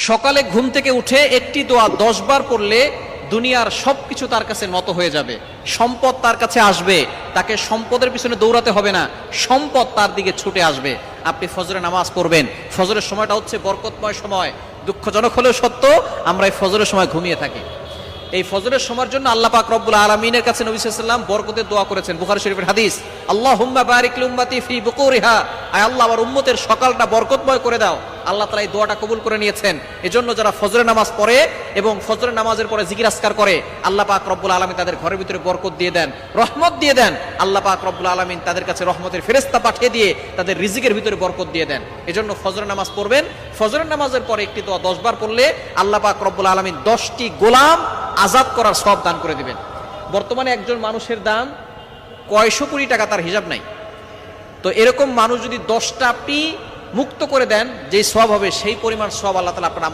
সকালে ঘুম থেকে উঠে একটি দোয়া 10 বার পড়লে দুনিয়ার সবকিছু তার কাছে নত হয়ে যাবে, সম্পদ তার কাছে আসবে, তাকে সম্পদের পিছনে দৌড়াতে হবে না, সম্পদ তার দিকে ছুটে আসবে। আপনি ফজরে নামাজ পড়বেন, ফজরের সময়টা হচ্ছে বরকতময় সময়। দুঃখজনক হলেও সত্য, আমরা এই ফজরের সময় ঘুমিয়ে থাকি। এই ফজরের সময়ের জন্য আল্লাহ পাক রব্বুল আলামিনের কাছে নবী সাল্লাল্লাহু আলাইহি ওয়াসাল্লাম বরকতের দোয়া করেছেন, বুখারী শরীফের হাদিস। আল্লাহুম্মা বারিক লি উম্মতি ফি বুকুরিহা, আয় আল্লাহ আমার উম্মতের সকালটা বরকতময় করে দাও। আল্লাহ তাআলা এই দোয়াটা কবুল করে নিয়েছেন। এজন্য যারা ফজরের নামাজ পড়ে এবং ফজরের নামাজের পরে জিকির আজকার করে, আল্লাহ পাক রব্বুল আলামিন তাদের ঘরের ভিতরে বরকত দিয়ে দেন, রহমত দিয়ে দেন। আল্লাহ পাক রব্বুল আলামিন তাদের কাছে রহমতের ফেরেশতা পাঠিয়ে দিয়ে তাদের রিজিকের ভিতরে বরকত দিয়ে দেন। এজন্য ফজরের নামাজ পড়বেন। ফজরের নামাজের পরে একটি দোয়া 10 বার পড়লে আল্লাহ পাক রব্বুল আলামিন 10টি গোলাম আজাদ করার সব দান করে দিবেন। বর্তমানে একজন মানুষের দাম কয়শো কোটি টাকা, তার হিসাব নাই। তো এরকম মানুষ যদি 10টা আপনি মুক্ত করে দেন, যে সওয়াব হবে সেই পরিমাণ সওয়াব আল্লাহ তাআলা আপনার